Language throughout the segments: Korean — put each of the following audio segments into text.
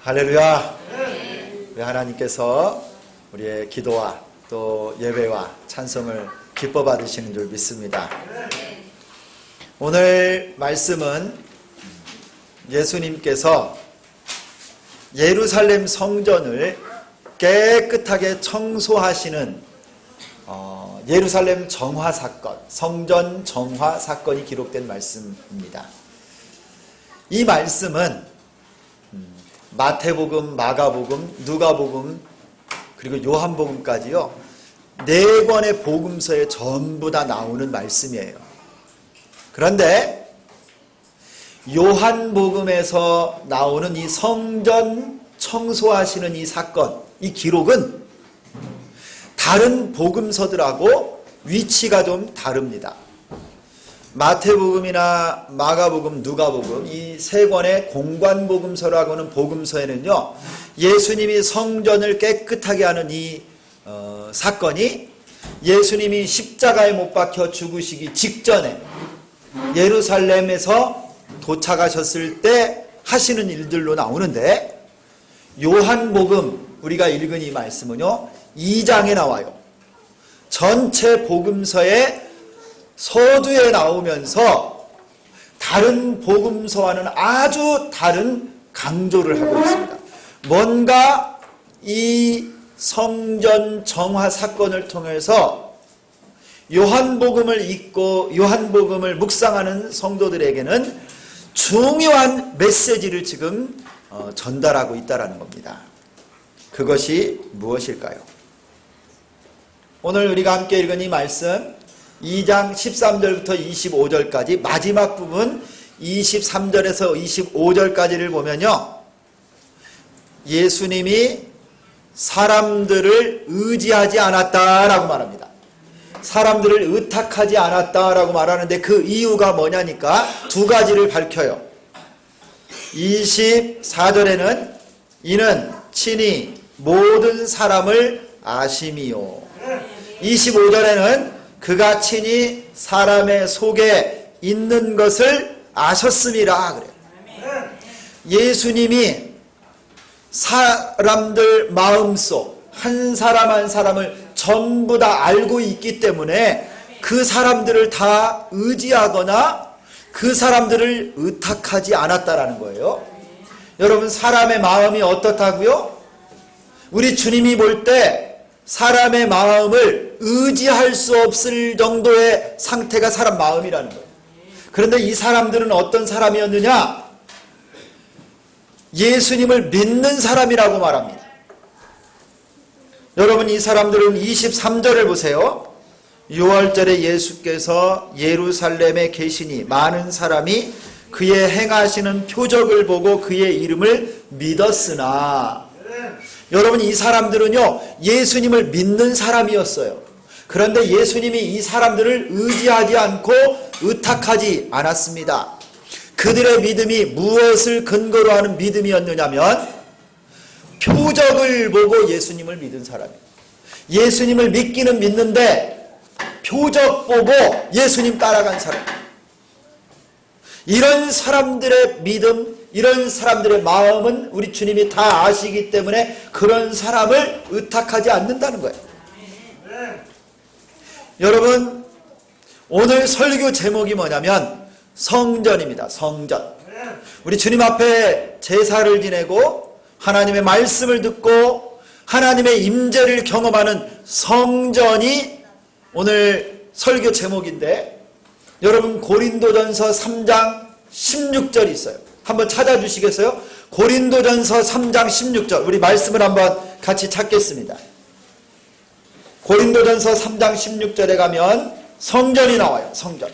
할렐루야. 우리 하나님께서 우리의 기도와 또 예배와 찬송을 기뻐 받으시는 줄 믿습니다. 오늘 말씀은 예수님께서 예루살렘 성전을 깨끗하게 청소하시는 예루살렘 정화 사건, 성전 정화 사건이 기록된 말씀입니다. 이 말씀은 마태복음, 마가복음, 누가복음, 그리고 요한복음까지요, 4권의 복음서에 전부 다 나오는 말씀이에요. 그런데 요한복음에서 나오는 이 성전 청소하시는 이 사건, 이 기록은 다른 복음서들하고 위치가 좀 다릅니다. 마태복음이나 마가복음, 누가복음 이 3권의 공관복음서라고 하는 복음서에는요, 예수님이 성전을 깨끗하게 하는 이 사건이 예수님이 십자가에 못 박혀 죽으시기 직전에 예루살렘에서 도착하셨을 때 하시는 일들로 나오는데, 요한복음 우리가 읽은 이 말씀은요 2장에 나와요. 전체 복음서의 서두에 나오면서 다른 복음서와는 아주 다른 강조를 하고 있습니다. 뭔가 이 성전 정화 사건을 통해서 요한복음을 읽고 요한복음을 묵상하는 성도들에게는 중요한 메시지를 지금 전달하고 있다는 겁니다. 그것이 무엇일까요? 오늘 우리가 함께 읽은 이 말씀 2장 13절부터 25절까지 마지막 부분 23절에서 25절까지를 보면요, 예수님이 사람들을 의지하지 않았다라고 말합니다. 사람들을 의탁하지 않았다라고 말하는데 그 이유가 뭐냐니까 2가지를 밝혀요. 24절에는 이는 친히 모든 사람을 아심이요, 25절에는 그가 친히 사람의 속에 있는 것을 아셨음이라 그래요. 예수님이 사람들 마음속 한 사람 한 사람을 전부 다 알고 있기 때문에 그 사람들을 다 의지하거나 그 사람들을 의탁하지 않았다라는 거예요. 여러분, 사람의 마음이 어떻다고요? 우리 주님이 볼 때 사람의 마음을 의지할 수 없을 정도의 상태가 사람 마음이라는 거예요. 그런데 이 사람들은 어떤 사람이었느냐? 예수님을 믿는 사람이라고 말합니다. 여러분, 이 사람들은 23절을 보세요. 6월절에 예수께서 예루살렘에 계시니 많은 사람이 그의 행하시는 표적을 보고 그의 이름을 믿었으나, 여러분, 이 사람들은요 예수님을 믿는 사람이었어요. 그런데 예수님이 이 사람들을 의지하지 않고 의탁하지 않았습니다. 그들의 믿음이 무엇을 근거로 하는 믿음이었느냐면 표적을 보고 예수님을 믿은 사람이에요. 예수님을 믿기는 믿는데 표적 보고 예수님 따라간 사람, 이런 사람들의 믿음, 이런 사람들의 마음은 우리 주님이 다 아시기 때문에 그런 사람을 의탁하지 않는다는 거예요. 여러분, 오늘 설교 제목이 뭐냐면 성전입니다. 성전. 우리 주님 앞에 제사를 지내고 하나님의 말씀을 듣고 하나님의 임재를 경험하는 성전이 오늘 설교 제목인데, 여러분, 고린도전서 3장 16절이 있어요. 한번 찾아주시겠어요? 고린도전서 3장 16절. 우리 말씀을 한번 같이 찾겠습니다. 고린도전서 3장 16절에 가면 성전이 나와요. 성전.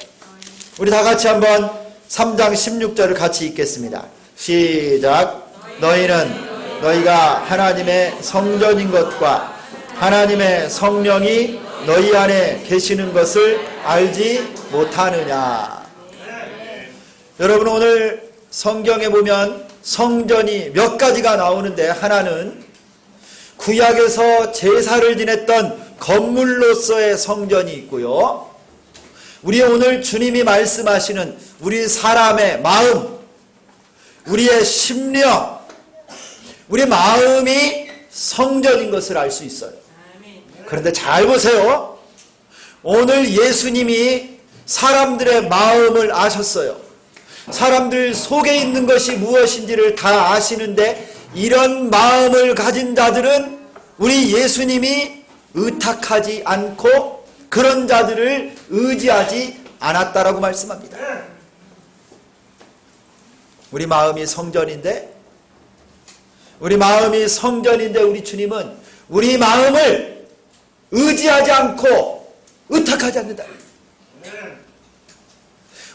우리 다 같이 한번 3장 16절을 같이 읽겠습니다. 시작. 너희는 너희가 하나님의 성전인 것과 하나님의 성령이 너희 안에 계시는 것을 알지 못하느냐. 여러분, 오늘 성경에 보면 성전이 몇 가지가 나오는데, 하나는 구약에서 제사를 지냈던 건물로서의 성전이 있고요, 우리 오늘 주님이 말씀하시는 우리 사람의 마음, 우리의 심령, 우리 마음이 성전인 것을 알 수 있어요. 그런데 잘 보세요. 오늘 예수님이 사람들의 마음을 아셨어요. 사람들 속에 있는 것이 무엇인지를 다 아시는데 이런 마음을 가진 자들은 우리 예수님이 의탁하지 않고 그런 자들을 의지하지 않았다라고 말씀합니다. 우리 마음이 성전인데 우리 주님은 우리 마음을 의지하지 않고 의탁하지 않는다.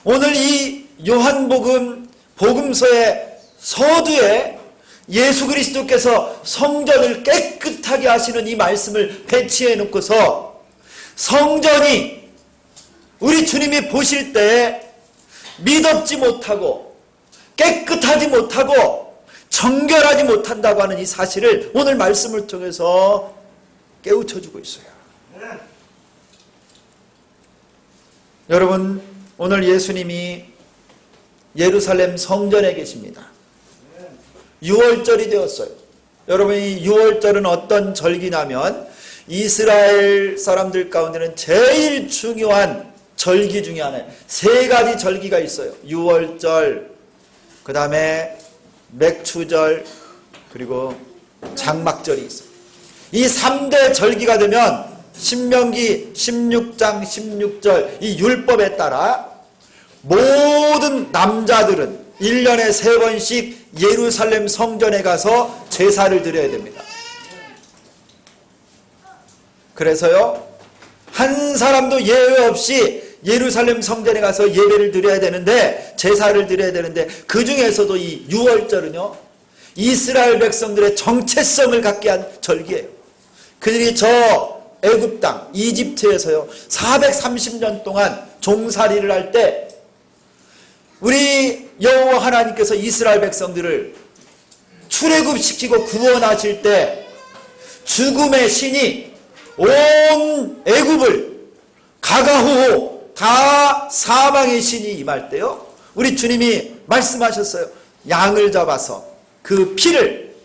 오늘 이 요한복음 복음서의 서두에 예수 그리스도께서 성전을 깨끗하게 하시는 이 말씀을 배치해 놓고서 성전이 우리 주님이 보실 때 미덥지 못하고 깨끗하지 못하고 정결하지 못한다고 하는 이 사실을 오늘 말씀을 통해서 깨우쳐주고 있어요. 여러분, 오늘 예수님이 예루살렘 성전에 계십니다. 6월절이 되었어요. 여러분, 이 6월절은 어떤 절기냐면 이스라엘 사람들 가운데는 제일 중요한 절기 중에 하나예요. 3가지 절기가 있어요. 6월절, 그 다음에 맥추절, 그리고 장막절이 있어요. 이 3대 절기가 되면 신명기 16장 16절 이 율법에 따라 모든 남자들은 1년에 3번씩 예루살렘 성전에 가서 제사를 드려야 됩니다. 그래서요, 한 사람도 예외 없이 예루살렘 성전에 가서 예배를 드려야 되는데, 제사를 드려야 되는데, 그 중에서도 이 6월절은요 이스라엘 백성들의 정체성을 갖게 한 절기예요. 그들이 저 애굽 땅 이집트에서요 430년 동안 종살이를 할 때 우리 여호와 하나님께서 이스라엘 백성들을 출애굽시키고 구원하실 때 죽음의 신이 온 애굽을 가가호호 다 사망의 신이 임할 때요, 우리 주님이 말씀하셨어요. 양을 잡아서 그 피를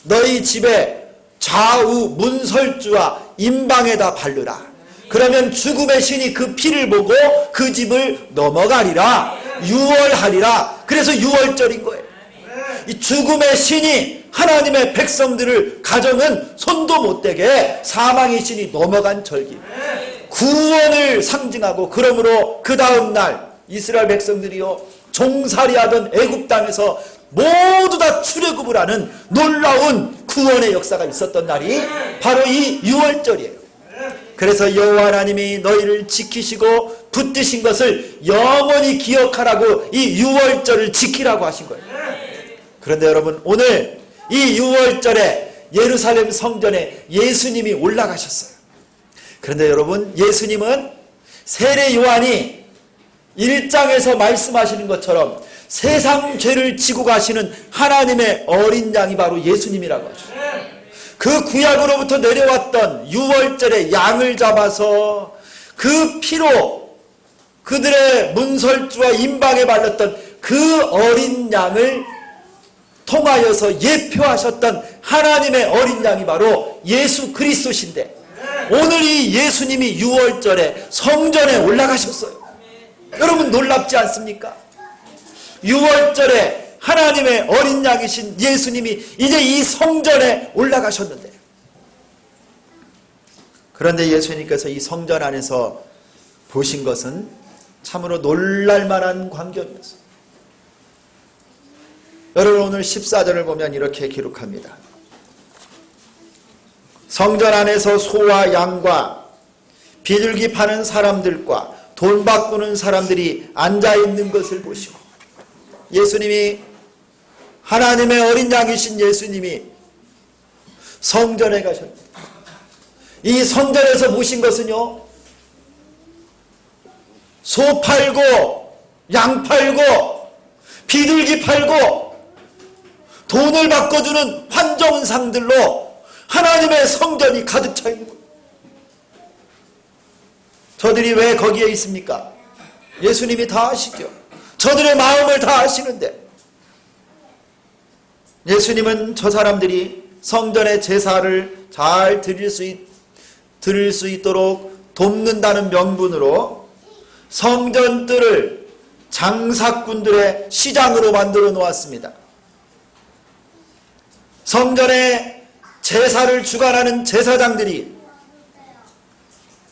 너희 집에 좌우 문설주와 임방에다 바르라. 그러면 죽음의 신이 그 피를 보고 그 집을 넘어가리라. 유월하리라. 그래서 유월절인 거예요. 이 죽음의 신이 하나님의 백성들을 가정은 손도 못 대게 사망의 신이 넘어간 절기, 구원을 상징하고, 그러므로 그 다음 날 이스라엘 백성들이요 종살이하던 애굽 땅에서 모두 다 출애굽을 하는 놀라운 구원의 역사가 있었던 날이 바로 이 유월절이에요. 그래서 여호와 하나님이 너희를 지키시고 붙드신 것을 영원히 기억하라고 이 유월절을 지키라고 하신 거예요. 그런데 여러분, 오늘 이 유월절에 예루살렘 성전에 예수님이 올라가셨어요. 그런데 여러분, 예수님은 세례 요한이 1장에서 말씀하시는 것처럼 세상 죄를 지고 가시는 하나님의 어린 양이 바로 예수님이라고 하죠. 그 구약으로부터 내려왔던 유월절에 양을 잡아서 그 피로 그들의 문설주와 임방에 발랐던 그 어린 양을 통하여서 예표하셨던 하나님의 어린 양이 바로 예수 그리스도신데, 오늘 이 예수님이 유월절에 성전에 올라가셨어요. 여러분, 놀랍지 않습니까? 유월절에 하나님의 어린 양이신 예수님이 이제 이 성전에 올라가셨는데, 그런데 예수님께서 이 성전 안에서 보신 것은 참으로 놀랄만한 광경이었어요. 여러분, 오늘 14절을 보면 이렇게 기록합니다. 성전 안에서 소와 양과 비둘기 파는 사람들과 돈 바꾸는 사람들이 앉아있는 것을 보시고, 예수님이, 하나님의 어린 양이신 예수님이 성전에 가셨습니다. 이 성전에서 보신 것은요, 소 팔고 양 팔고 비둘기 팔고 돈을 바꿔주는 환정상들로 하나님의 성전이 가득 차 있는 거예요. 저들이 왜 거기에 있습니까? 예수님이 다 아시죠. 저들의 마음을 다 아시는데 예수님은 저 사람들이 성전의 제사를 잘 드릴 수 있도록 돕는다는 명분으로 성전뜰을 장사꾼들의 시장으로 만들어 놓았습니다. 성전의 제사를 주관하는 제사장들이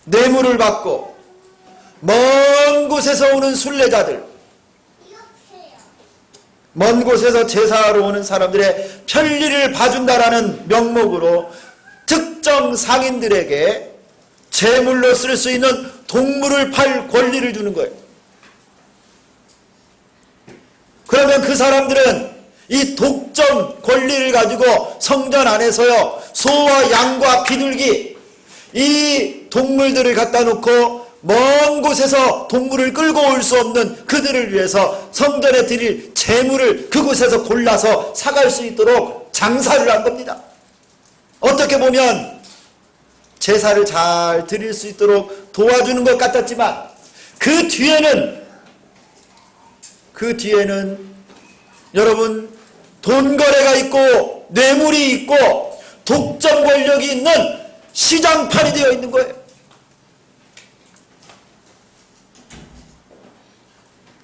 뇌물을 받고 먼 곳에서 오는 순례자들, 먼 곳에서 제사하러 오는 사람들의 편리를 봐준다라는 명목으로 특정 상인들에게 제물로 쓸 수 있는 동물을 팔 권리를 주는 거예요. 그러면 그 사람들은 이 독점 권리를 가지고 성전 안에서요, 소와 양과 비둘기, 이 동물들을 갖다 놓고 먼 곳에서 동물을 끌고 올 수 없는 그들을 위해서 성전에 드릴 제물을 그곳에서 골라서 사갈 수 있도록 장사를 한 겁니다. 어떻게 보면 제사를 잘 드릴 수 있도록 도와주는 것 같았지만 그 뒤에는 여러분, 돈 거래가 있고 뇌물이 있고 독점 권력이 있는 시장판이 되어 있는 거예요.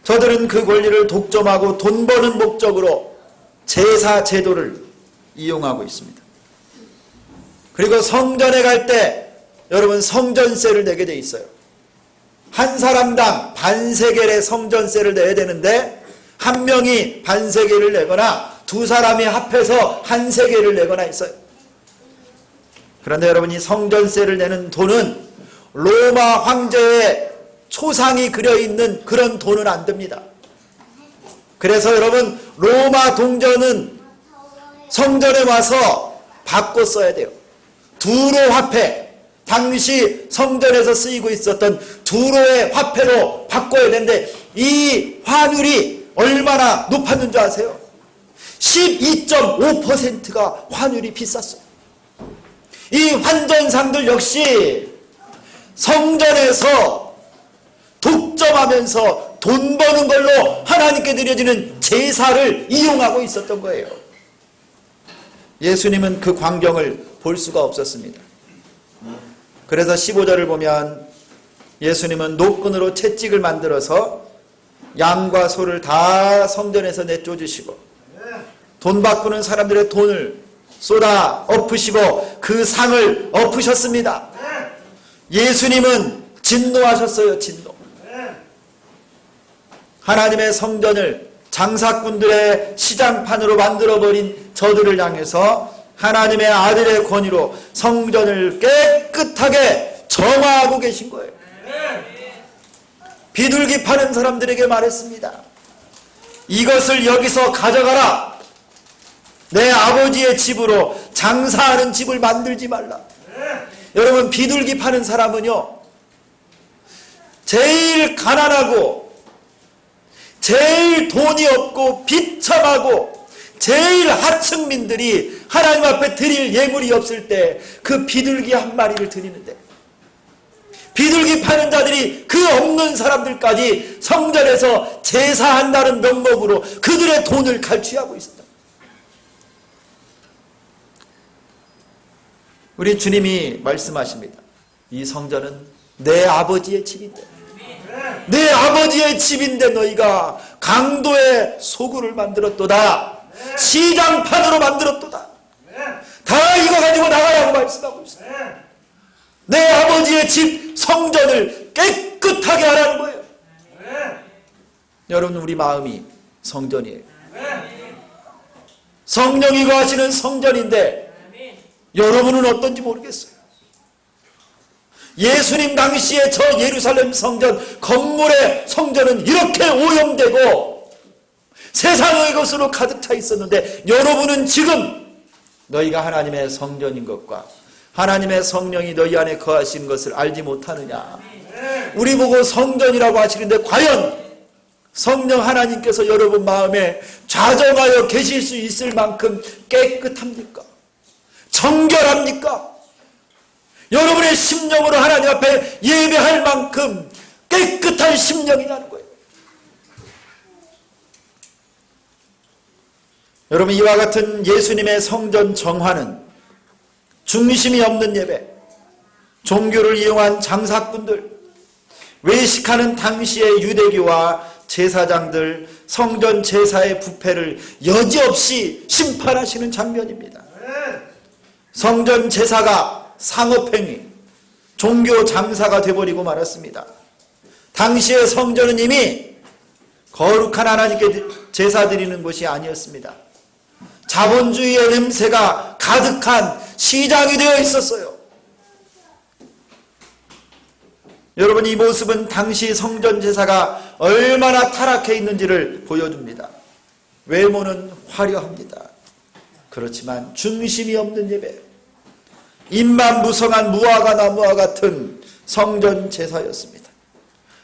저들은 그 권리를 독점하고 돈 버는 목적으로 제사 제도를 이용하고 있습니다. 그리고 성전에 갈 때 여러분, 성전세를 내게 돼 있어요. 한 사람당 반세겔의 성전세를 내야 되는데 한 명이 반세겔을 내거나 두 사람이 합해서 한 세겔을 내거나 있어요. 그런데 여러분, 이 성전세를 내는 돈은 로마 황제의 초상이 그려있는 그런 돈은 안 됩니다. 그래서 여러분, 로마 동전은 성전에 와서 바꿔 써야 돼요. 두로 화폐, 당시 성전에서 쓰이고 있었던 두로의 화폐로 바꿔야 되는데 이 환율이 얼마나 높았는 줄 아세요? 12.5%가 환율이 비쌌어요. 이 환전상들 역시 성전에서 독점하면서 돈 버는 걸로 하나님께 드려지는 제사를 이용하고 있었던 거예요. 예수님은 그 광경을 볼 수가 없었습니다. 그래서 15절을 보면 예수님은 노끈으로 채찍을 만들어서 양과 소를 다 성전에서 내쫓으시고 돈 바꾸는 사람들의 돈을 쏟아 엎으시고 그 상을 엎으셨습니다. 예수님은 진노하셨어요. 진노. 하나님의 성전을 장사꾼들의 시장판으로 만들어버린 저들을 향해서 하나님의 아들의 권위로 성전을 깨끗하게 정화하고 계신 거예요. 비둘기 파는 사람들에게 말했습니다. 이것을 여기서 가져가라. 내 아버지의 집으로 장사하는 집을 만들지 말라. 여러분, 비둘기 파는 사람은요, 제일 가난하고 제일 돈이 없고 비참하고 제일 하층민들이 하나님 앞에 드릴 예물이 없을 때 그 비둘기 한 마리를 드리는데, 비둘기 파는 자들이 그 없는 사람들까지 성전에서 제사한다는 명목으로 그들의 돈을 갈취하고 있습니다. 우리 주님이 말씀하십니다. 이 성전은 내 아버지의 집인데, 내 아버지의 집인데 너희가 강도의 소굴을 만들었도다. 시장판으로 만들었도다. 다 이거 가지고 나가라고 말씀하고 있습니다. 내 아버지의 집 성전을 깨끗하게 하라는 거예요. 여러분, 우리 마음이 성전이에요. 성령이 거하시는 성전인데 여러분은 어떤지 모르겠어요. 예수님 당시에 저 예루살렘 성전, 건물의 성전은 이렇게 오염되고 세상의 것으로 가득 차 있었는데 여러분은 지금 너희가 하나님의 성전인 것과 하나님의 성령이 너희 안에 거하시는 것을 알지 못하느냐. 우리 보고 성전이라고 하시는데 과연 성령 하나님께서 여러분 마음에 좌정하여 계실 수 있을 만큼 깨끗합니까? 정결합니까? 여러분의 심령으로 하나님 앞에 예배할 만큼 깨끗한 심령이라는 거예요. 여러분, 이와 같은 예수님의 성전 정화는 중심이 없는 예배, 종교를 이용한 장사꾼들, 외식하는 당시의 유대교와 제사장들, 성전 제사의 부패를 여지없이 심판하시는 장면입니다. 성전 제사가 상업행위, 종교 장사가 되어버리고 말았습니다. 당시의 성전은 이미 거룩한 하나님께 제사 드리는 곳이 아니었습니다. 자본주의의 냄새가 가득한 시장이 되어 있었어요. 여러분, 이 모습은 당시 성전 제사가 얼마나 타락해 있는지를 보여줍니다. 외모는 화려합니다. 그렇지만 중심이 없는 예배, 입만 무성한 무화과 나무와 같은 성전 제사였습니다.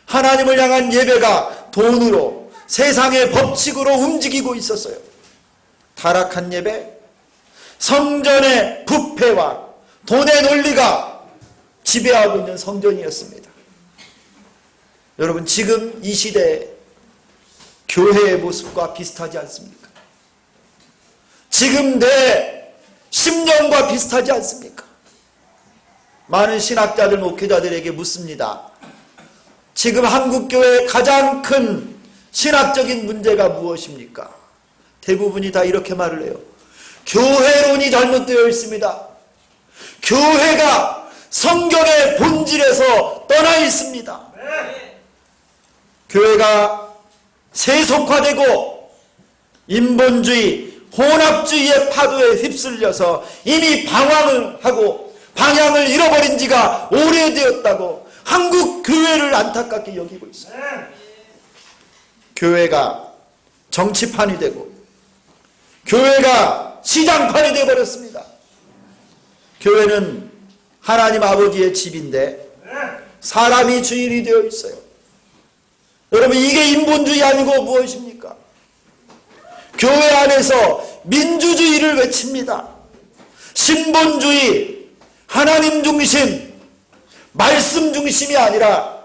하나님을 향한 예배가 돈으로, 세상의 법칙으로 움직이고 있었어요. 타락한 예배, 성전의 부패와 돈의 논리가 지배하고 있는 성전이었습니다. 여러분, 지금 이 시대에 교회의 모습과 비슷하지 않습니까? 지금 내 심령과 비슷하지 않습니까? 많은 신학자들, 목회자들에게 묻습니다. 지금 한국교회의 가장 큰 신학적인 문제가 무엇입니까? 대부분이 다 이렇게 말을 해요. 교회론이 잘못되어 있습니다. 교회가 성경의 본질에서 떠나 있습니다. 교회가 세속화되고 인본주의, 혼합주의의 파도에 휩쓸려서 이미 방황을 하고 방향을 잃어버린 지가 오래되었다고 한국 교회를 안타깝게 여기고 있어요. 교회가 정치판이 되고 교회가 시장판이 되어버렸습니다. 교회는 하나님 아버지의 집인데 사람이 주인이 되어 있어요. 여러분, 이게 인본주의 아니고 무엇입니까? 교회 안에서 민주주의를 외칩니다. 신본주의, 하나님 중심, 말씀 중심이 아니라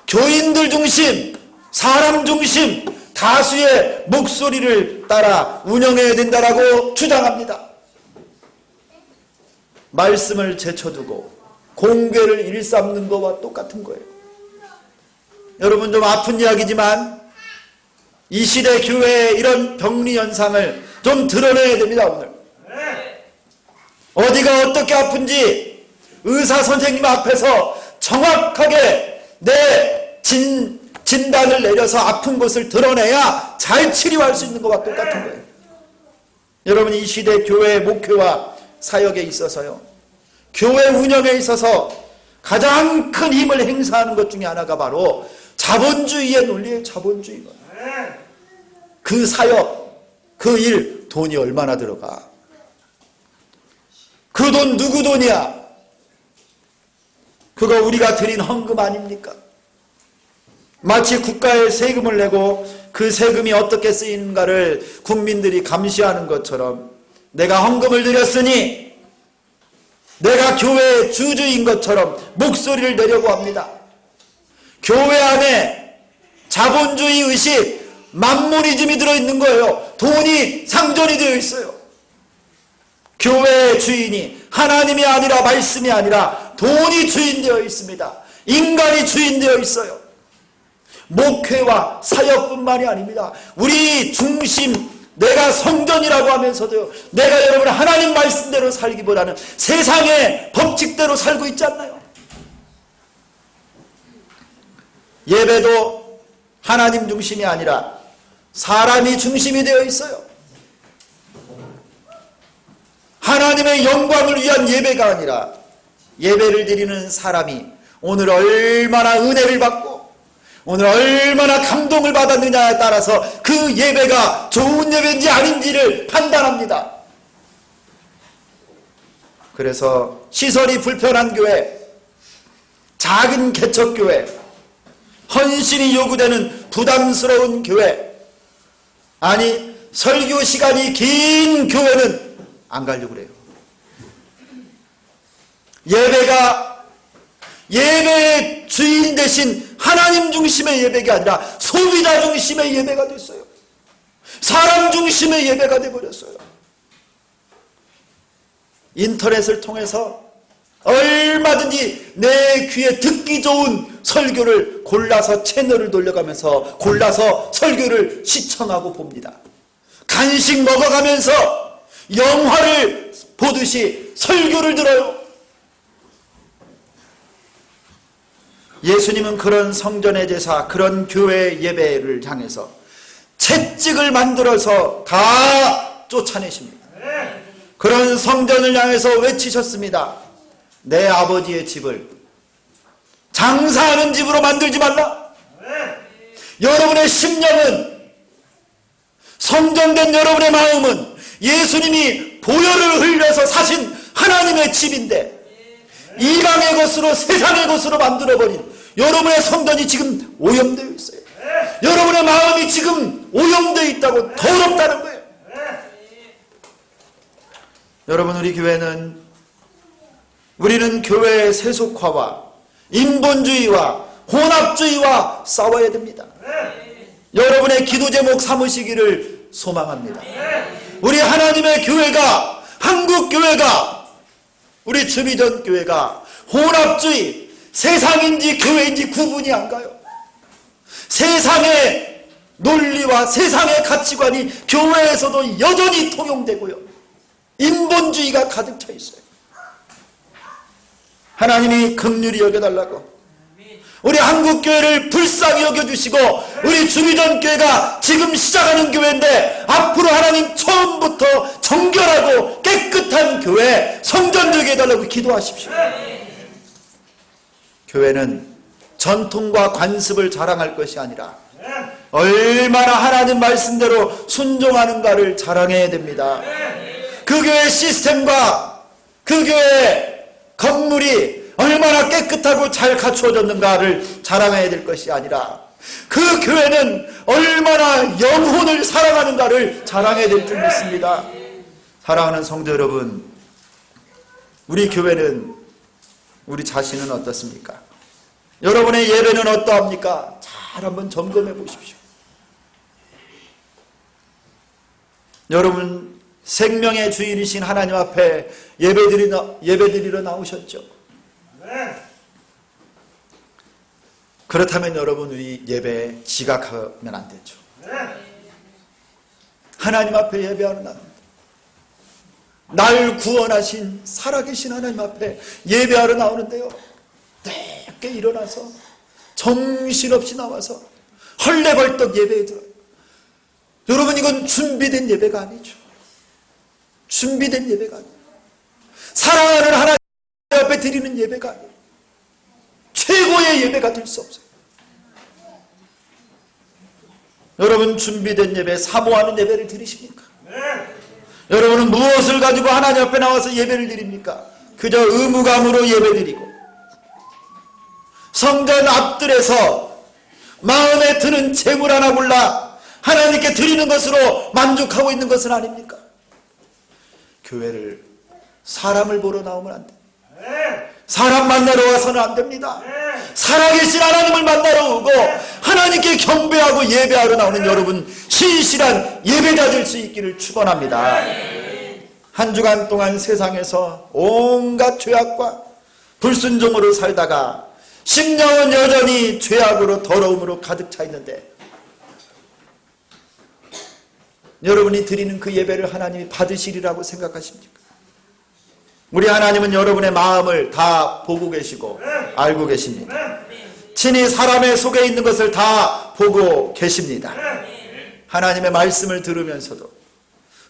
교인들 중심, 사람 중심, 다수의 목소리를 따라 운영해야 된다라고 주장합니다. 말씀을 제쳐두고 공궤를 일삼는 것과 똑같은 거예요. 여러분, 좀 아픈 이야기지만 이 시대 교회의 이런 병리 현상을 좀 드러내야 됩니다. 오늘 어디가 어떻게 아픈지 의사 선생님 앞에서 정확하게 내 진단을 내려서 아픈 곳을 드러내야 잘 치료할 수 있는 것과 똑같은 거예요. 여러분, 이 시대 교회의 목회와 사역에 있어서요, 교회 운영에 있어서 가장 큰 힘을 행사하는 것 중에 하나가 바로 자본주의의 논리예요. 자본주의가. 그 사역, 그 일, 돈이 얼마나 들어가? 그 돈 누구 돈이야? 그거 우리가 드린 헌금 아닙니까? 마치 국가에 세금을 내고 그 세금이 어떻게 쓰이는가를 국민들이 감시하는 것처럼 내가 헌금을 드렸으니 내가 교회의 주주인 것처럼 목소리를 내려고 합니다. 교회 안에 자본주의 의식, 만모니즘이 들어있는 거예요. 돈이 상존이 되어 있어요. 교회의 주인이 하나님이 아니라 말씀이 아니라 돈이 주인되어 있습니다. 인간이 주인되어 있어요. 목회와 사역뿐만이 아닙니다. 우리 중심, 내가 성전이라고 하면서도 내가 여러분 하나님 말씀대로 살기보다는 세상의 법칙대로 살고 있지 않나요? 예배도 하나님 중심이 아니라 사람이 중심이 되어 있어요. 하나님의 영광을 위한 예배가 아니라 예배를 드리는 사람이 오늘 얼마나 은혜를 받고 오늘 얼마나 감동을 받았느냐에 따라서 그 예배가 좋은 예배인지 아닌지를 판단합니다. 그래서 시설이 불편한 교회, 작은 개척교회, 헌신이 요구되는 부담스러운 교회, 아니 설교 시간이 긴 교회는 안 가려고 그래요. 예배가 예배의 주인 대신 하나님 중심의 예배가 아니라 소비자 중심의 예배가 됐어요. 사람 중심의 예배가 되어버렸어요. 인터넷을 통해서 얼마든지 내 귀에 듣기 좋은 설교를 골라서 채널을 돌려가면서 골라서 설교를 시청하고 봅니다. 간식 먹어가면서 영화를 보듯이 설교를 들어요. 예수님은 그런 성전의 제사, 그런 교회 예배를 향해서 채찍을 만들어서 다 쫓아내십니다. 그런 성전을 향해서 외치셨습니다. 내 아버지의 집을 장사하는 집으로 만들지 말라. 여러분의 심령은, 성전된 여러분의 마음은 예수님이 보혈을 흘려서 사신 하나님의 집인데 이방의 것으로, 세상의 것으로 만들어버린 여러분의 성전이 지금 오염되어 있어요. 여러분의 마음이 지금 오염되어 있다고, 더럽다는 거예요. 여러분, 우리는 교회의 세속화와 인본주의와 혼합주의와 싸워야 됩니다. 여러분의 기도 제목 삼으시기를 소망합니다. 우리 하나님의 교회가, 한국 교회가, 우리 주미전 교회가 혼합주의, 세상인지 교회인지 구분이 안 가요. 세상의 논리와 세상의 가치관이 교회에서도 여전히 통용되고요. 인본주의가 가득 차 있어요. 하나님이 긍휼히 여겨달라고, 우리 한국교회를 불쌍히 여겨주시고, 우리 주미전 교회가 지금 시작하는 교회인데 앞으로 하나님 처음부터 정결하고 깨끗한 교회, 성전 되게 해달라고 기도하십시오. 교회는 전통과 관습을 자랑할 것이 아니라 얼마나 하나님 말씀대로 순종하는가를 자랑해야 됩니다. 그 교회 시스템과 그 교회 건물이 얼마나 깨끗하고 잘 갖추어졌는가를 자랑해야 될 것이 아니라 그 교회는 얼마나 영혼을 사랑하는가를 자랑해야 될 줄 믿습니다. 사랑하는 성도 여러분, 우리 교회는, 우리 자신은 어떻습니까? 여러분의 예배는 어떠합니까? 잘 한번 점검해 보십시오. 여러분, 생명의 주인이신 하나님 앞에 예배드리러 나오셨죠? 그렇다면 여러분, 우리 예배에 지각하면 안 되죠. 하나님 앞에 예배하는 날 구원하신 살아계신 하나님 앞에 예배하러 나오는데요, 늦게 일어나서 정신없이 나와서 헐레벌떡 예배에 들어요. 여러분, 이건 준비된 예배가 아니죠. 준비된 예배가 아니에요. 사랑하는 하나님 앞에 드리는 예배가 아니에요. 최고의 예배가 될 수 없어요. 여러분, 준비된 예배, 사모하는 예배를 드리십니까? 여러분은 무엇을 가지고 하나님 앞에 나와서 예배를 드립니까? 그저 의무감으로 예배드리고 성전 앞들에서 마음에 드는 재물 하나 골라 하나님께 드리는 것으로 만족하고 있는 것은 아닙니까? 교회를 사람을 보러 나오면 안 돼요. 사람 만나러 와서는 안 됩니다. 살아계신 하나님을 만나러 오고 하나님께 경배하고 예배하러 나오는 여러분, 신실한 예배자 될 수 있기를 축원합니다. 한 주간 동안 세상에서 온갖 죄악과 불순종으로 살다가 심령은 여전히 죄악으로 더러움으로 가득 차 있는데 여러분이 드리는 그 예배를 하나님이 받으시리라고 생각하십니까? 우리 하나님은 여러분의 마음을 다 보고 계시고 알고 계십니다. 친히 사람의 속에 있는 것을 다 보고 계십니다. 하나님의 말씀을 들으면서도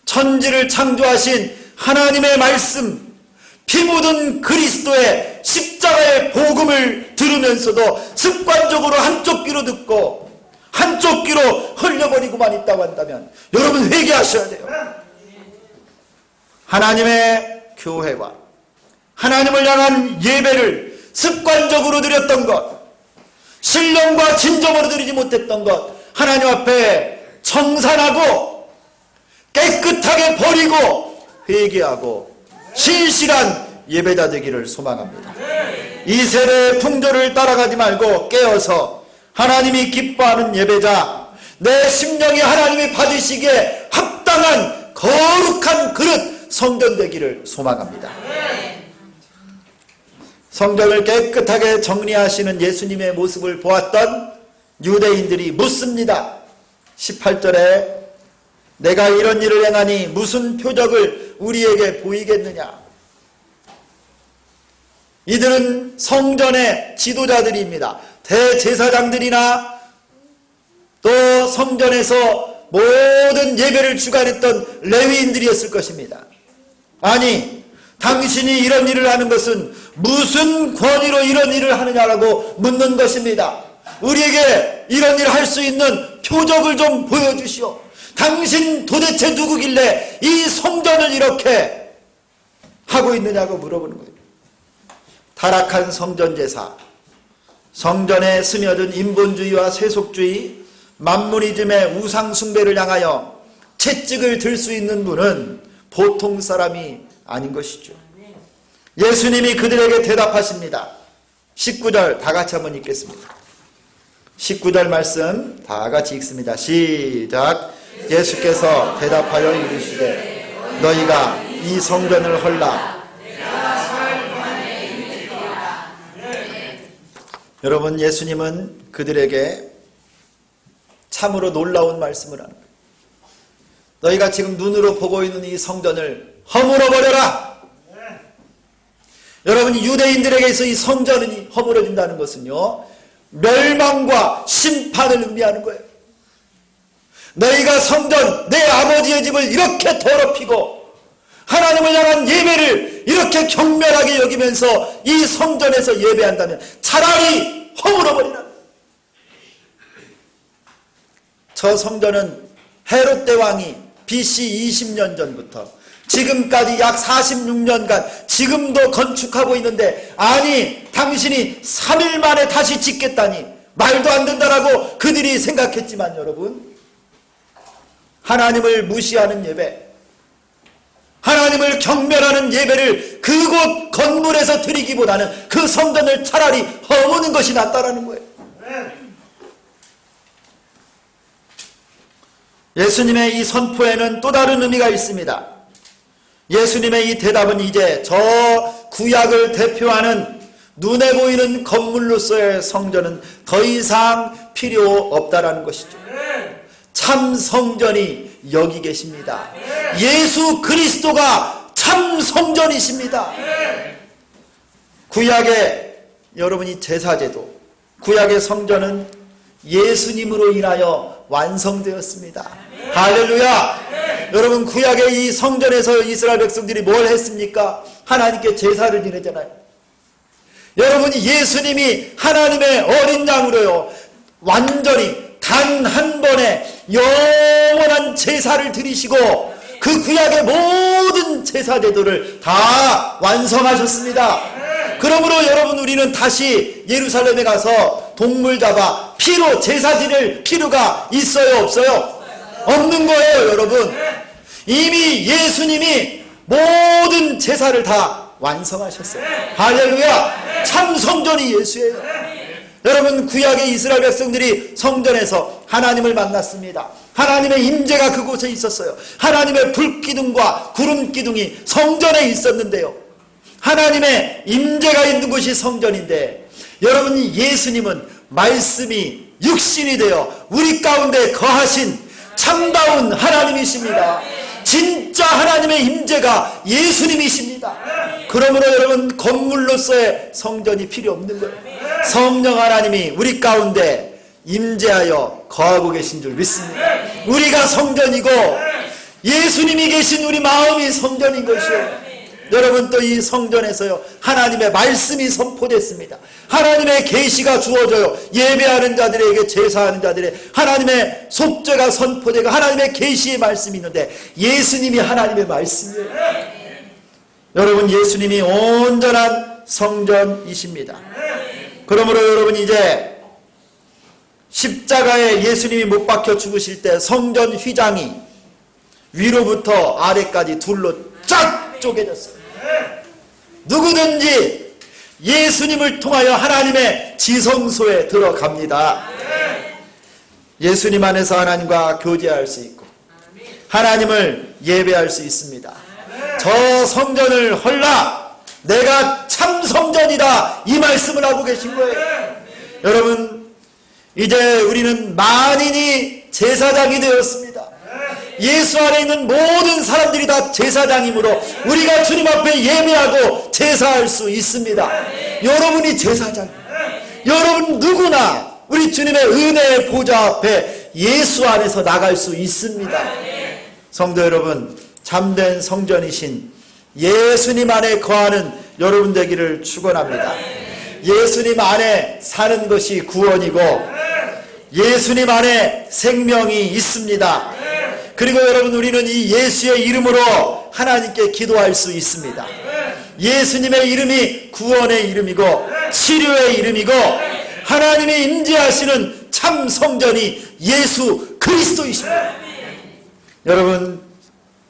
천지를 창조하신 하나님의 말씀, 피 묻은 그리스도의 십자가의 복음을 들으면서도 습관적으로 한쪽 귀로 듣고 한쪽 귀로 흘려버리고만 있다고 한다면 여러분 회개하셔야 돼요. 하나님의 교회와 하나님을 향한 예배를 습관적으로 드렸던 것, 신령과 진정으로 드리지 못했던 것, 하나님 앞에 청산하고 깨끗하게 버리고 회개하고 신실한 예배자 되기를 소망합니다. 이 세대의 풍조를 따라가지 말고 깨어서 하나님이 기뻐하는 예배자, 내 심령이 하나님이 받으시기에 합당한 거룩한 그릇 성전 되기를 소망합니다. 성전을 깨끗하게 정리하시는 예수님의 모습을 보았던 유대인들이 묻습니다. 18절에 내가 이런 일을 행하니 무슨 표적을 우리에게 보이겠느냐. 이들은 성전의 지도자들입니다. 대제사장들이나 또 성전에서 모든 예배를 주관했던 레위인들이었을 것입니다. 아니, 당신이 이런 일을 하는 것은 무슨 권위로 이런 일을 하느냐라고 묻는 것입니다. 우리에게 이런 일을 할 수 있는 표적을 좀 보여주시오. 당신 도대체 누구길래 이 성전을 이렇게 하고 있느냐고 물어보는 거예요. 타락한 성전제사, 성전에 스며든 인본주의와 세속주의, 만무니즘의 우상숭배를 향하여 채찍을 들 수 있는 분은 보통 사람이 아닌 것이죠. 예수님이 그들에게 대답하십니다. 19절 다 같이 한번 읽겠습니다. 19절 말씀 다 같이 읽습니다. 시작. 예수께서 대답하여 이르시되 너희가 이 성전을 헐라. 여러분, 예수님은 그들에게 참으로 놀라운 말씀을 하는 거예요. 너희가 지금 눈으로 보고 있는 이 성전을 허물어 버려라. 여러분, 유대인들에게서 이 성전이 허물어진다는 것은요, 멸망과 심판을 의미하는 거예요. 너희가 성전, 내 아버지의 집을 이렇게 더럽히고 하나님을 향한 예배를 이렇게 경멸하게 여기면서 이 성전에서 예배한다면 차라리 허물어버리라. 저 성전은 헤롯 대왕이 BC 20년 전부터 지금까지 약 46년간 지금도 건축하고 있는데, 아니 당신이 3일 만에 다시 짓겠다니 말도 안 된다라고 그들이 생각했지만, 여러분, 하나님을 무시하는 예배, 하나님을 경멸하는 예배를 그곳 건물에서 드리기보다는 그 성전을 차라리 허무는 것이 낫다라는 거예요. 예수님의 이 선포에는 또 다른 의미가 있습니다. 예수님의 이 대답은 이제 저 구약을 대표하는 눈에 보이는 건물로서의 성전은 더 이상 필요 없다라는 것이죠. 참 성전이 여기 계십니다. 예수 그리스도가 참 성전이십니다. 구약의 여러분이 제사제도, 구약의 성전은 예수님으로 인하여 완성되었습니다. 할렐루야. 여러분, 구약의 이 성전에서 이스라엘 백성들이 뭘 했습니까? 하나님께 제사를 지내잖아요. 여러분이 예수님이 하나님의 어린 양으로요, 완전히 단 한 번에 영원한 제사를 드리시고 그 구약의 모든 제사 제도를 다 완성하셨습니다. 그러므로 여러분, 우리는 다시 예루살렘에 가서 동물 잡아 피로 제사 지낼 필요가 있어요, 없어요? 없는 거예요, 여러분. 이미 예수님이 모든 제사를 다 완성하셨어요. 할렐루야. 참 성전이 예수예요. 여러분, 구약의 이스라엘 백성들이 성전에서 하나님을 만났습니다. 하나님의 임재가 그곳에 있었어요. 하나님의 불기둥과 구름기둥이 성전에 있었는데요, 하나님의 임재가 있는 곳이 성전인데, 여러분, 예수님은 말씀이 육신이 되어 우리 가운데 거하신 참다운 하나님이십니다. 진짜 하나님의 임재가 예수님이십니다. 그러므로 여러분, 건물로서의 성전이 필요 없는 거예요. 성령 하나님이 우리 가운데 임재하여 거하고 계신 줄 믿습니다. 우리가 성전이고 예수님이 계신 우리 마음이 성전인 것이에요. 여러분, 또 이 성전에서요, 하나님의 말씀이 선포됐습니다. 하나님의 계시가 주어져요. 예배하는 자들에게, 제사하는 자들의 하나님의 속죄가 선포되고 하나님의 계시의 말씀이 있는데, 예수님이 하나님의 말씀이에요. 여러분, 예수님이 온전한 성전이십니다. 그러므로 여러분, 이제 십자가에 예수님이 못 박혀 죽으실 때 성전 휘장이 위로부터 아래까지 둘로 쫙 쪼개졌어요. 누구든지 예수님을 통하여 하나님의 지성소에 들어갑니다. 예수님 안에서 하나님과 교제할 수 있고 하나님을 예배할 수 있습니다. 저 성전을 헐라 내가 참 성전이다 이 말씀을 하고 계신 거예요. 여러분, 이제 우리는 만인이 제사장이 되었습니다. 예수 안에 있는 모든 사람들이 다 제사장이므로 우리가 주님 앞에 예배하고 제사할 수 있습니다. 여러분이 제사장이에요. 여러분 누구나 우리 주님의 은혜의 보좌 앞에 예수 안에서 나갈 수 있습니다. 성도 여러분, 참된 성전이신 예수님 안에 거하는 여러분 되기를 축원합니다. 예수님 안에 사는 것이 구원이고 예수님 안에 생명이 있습니다. 그리고 여러분, 우리는 이 예수의 이름으로 하나님께 기도할 수 있습니다. 예수님의 이름이 구원의 이름이고 치료의 이름이고 하나님이 임재하시는 참 성전이 예수 그리스도이십니다. 여러분,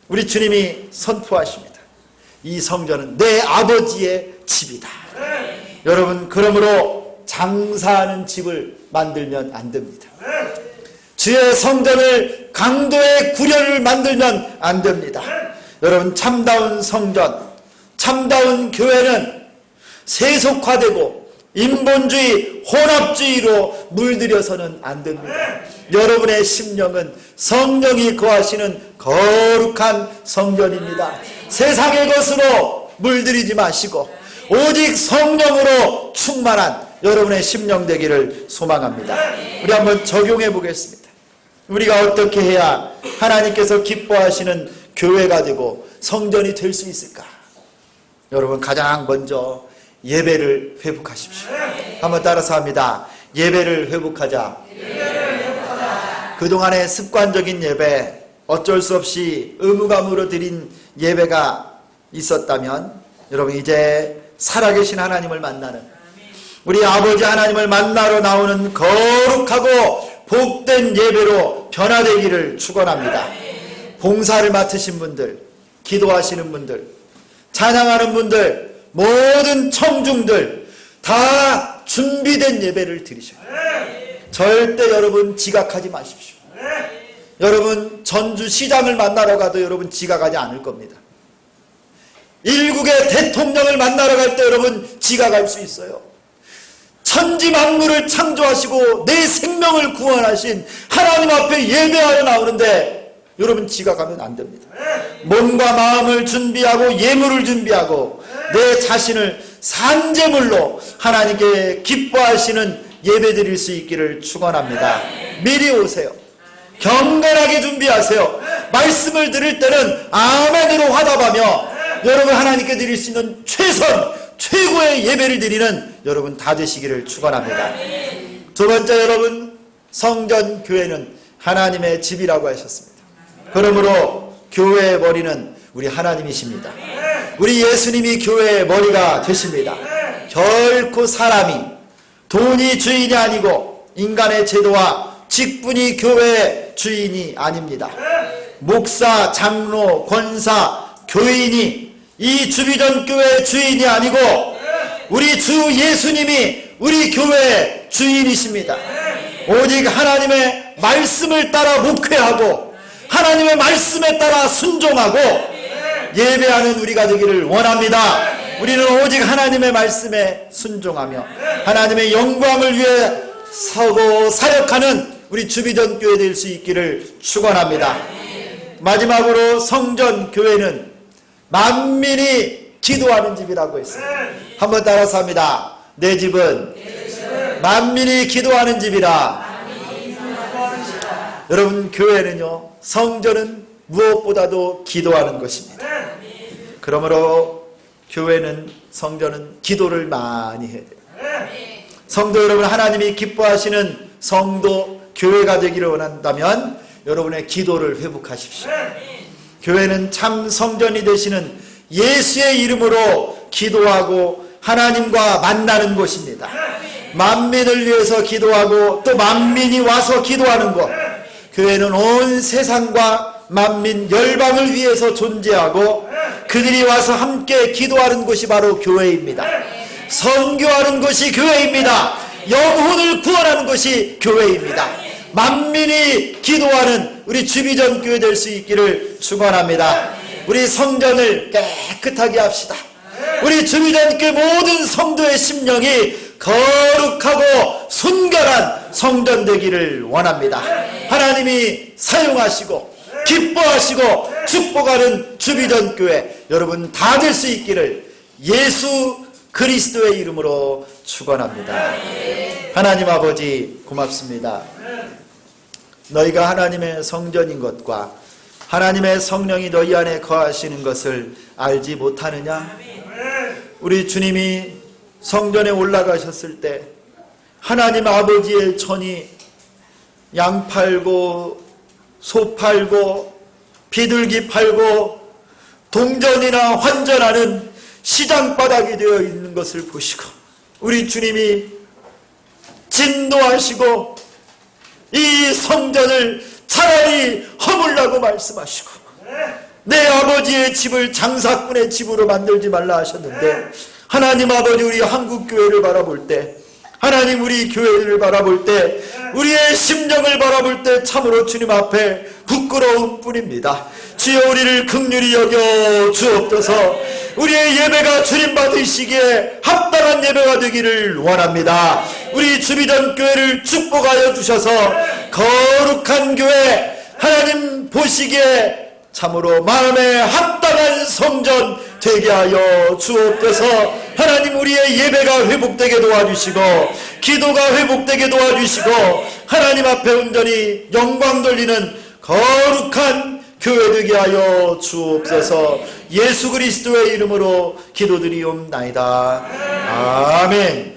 우리 주님이 선포하십니다. 이 성전은 내 아버지의 집이다. 여러분, 그러므로 장사하는 집을 만들면 안 됩니다. 주의 성전을 강도의 구려를 만들면 안 됩니다. 여러분, 참다운 성전, 참다운 교회는 세속화되고 인본주의, 혼합주의로 물들여서는 안 됩니다. 여러분의 심령은 성령이 거하시는 거룩한 성전입니다. 세상의 것으로 물들이지 마시고 오직 성령으로 충만한 여러분의 심령 되기를 소망합니다. 우리 한번 적용해 보겠습니다. 우리가 어떻게 해야 하나님께서 기뻐하시는 교회가 되고 성전이 될 수 있을까? 여러분, 가장 먼저 예배를 회복하십시오. 한번 따라서 합니다. 예배를 회복하자. 그동안의 습관적인 예배, 어쩔 수 없이 의무감으로 드린 예배가 있었다면 여러분, 이제 살아계신 하나님을 만나는, 우리 아버지 하나님을 만나러 나오는 거룩하고 복된 예배로 변화되기를 축원합니다. 봉사를 맡으신 분들, 기도하시는 분들, 찬양하는 분들, 모든 청중들 다 준비된 예배를 드리셔야 돼요. 절대 여러분 지각하지 마십시오. 여러분, 전주시장을 만나러 가도 여러분 지각하지 않을 겁니다. 일국의 대통령을 만나러 갈 때 여러분 지각할 수 있어요. 천지 만물을 창조하시고 내 생명을 구원하신 하나님 앞에 예배하러 나오는데 여러분 지각하면 안 됩니다. 몸과 마음을 준비하고 예물을 준비하고 내 자신을 산제물로 하나님께 기뻐하시는 예배 드릴 수 있기를 축원합니다. 미리 오세요. 경건하게 준비하세요. 말씀을 들을 때는 아멘으로 화답하며 여러분 하나님께 드릴 수 있는 최고의 예배를 드리는 여러분 다 되시기를 축원합니다. 두 번째, 여러분, 성전 교회는 하나님의 집이라고 하셨습니다. 그러므로 교회의 머리는 우리 하나님이십니다. 우리 예수님이 교회의 머리가 되십니다. 결코 사람이, 돈이 주인이 아니고 인간의 제도와 직분이 교회의 주인이 아닙니다. 목사, 장로, 권사, 교인이 이 주비전 교회의 주인이 아니고 우리 주 예수님이 우리 교회의 주인이십니다. 오직 하나님의 말씀을 따라 목회하고 하나님의 말씀에 따라 순종하고 예배하는 우리가 되기를 원합니다. 우리는 오직 하나님의 말씀에 순종하며 하나님의 영광을 위해 서고 사역하는 우리 주비전 교회 될 수 있기를 축원합니다. 마지막으로 성전 교회는 만민이 기도하는 집이라고 했어요. 한번 따라서 합니다. 내 집은 만민이 기도하는 집이라. 여러분, 교회는요, 성전은 무엇보다도 기도하는 것입니다. 그러므로 교회는, 성전은 기도를 많이 해야 돼요. 성도 여러분, 하나님이 기뻐하시는 성도 교회가 되기를 원한다면 여러분의 기도를 회복하십시오. 교회는 참 성전이 되시는 예수의 이름으로 기도하고 하나님과 만나는 곳입니다. 만민을 위해서 기도하고 또 만민이 와서 기도하는 곳. 교회는 온 세상과 만민 열방을 위해서 존재하고 그들이 와서 함께 기도하는 곳이 바로 교회입니다. 선교하는 곳이 교회입니다. 영혼을 구원하는 것이 교회입니다. 만민이 기도하는 우리 주비전 교회 될 수 있기를 축원합니다. 우리 성전을 깨끗하게 합시다. 우리 주비전 교회 모든 성도의 심령이 거룩하고 순결한 성전 되기를 원합니다. 하나님이 사용하시고 기뻐하시고 축복하는 주비전 교회 여러분 다 될 수 있기를 예수 그리스도의 이름으로 축원합니다. 하나님 아버지 고맙습니다. 너희가 하나님의 성전인 것과 하나님의 성령이 너희 안에 거하시는 것을 알지 못하느냐? 우리 주님이 성전에 올라가셨을 때 하나님 아버지의 전이 양 팔고 소 팔고 비둘기 팔고 동전이나 환전하는 시장바닥이 되어 있는 것을 보시고 우리 주님이 진노하시고 이 성전을 차라리 허물라고 말씀하시고 내 아버지의 집을 장사꾼의 집으로 만들지 말라 하셨는데 하나님 아버지 우리 한국교회를 바라볼 때 하나님 우리 교회를 바라볼 때 우리의 심령을 바라볼 때 참으로 주님 앞에 부끄러움 뿐입니다. 주여 우리를 긍휼히 여겨 주옵소서. 우리의 예배가 주님 받으시기에 합당한 예배가 되기를 원합니다. 우리 주비전 교회를 축복하여 주셔서 거룩한 교회 하나님 보시기에 참으로 마음에 합당한 성전 되게 하여 주옵소서. 하나님 우리의 예배가 회복되게 도와주시고 기도가 회복되게 도와주시고 하나님 앞에 온전히 영광 돌리는 거룩한 교회 되게 하여 주옵소서. 예수 그리스도의 이름으로 기도드리옵나이다. 아멘.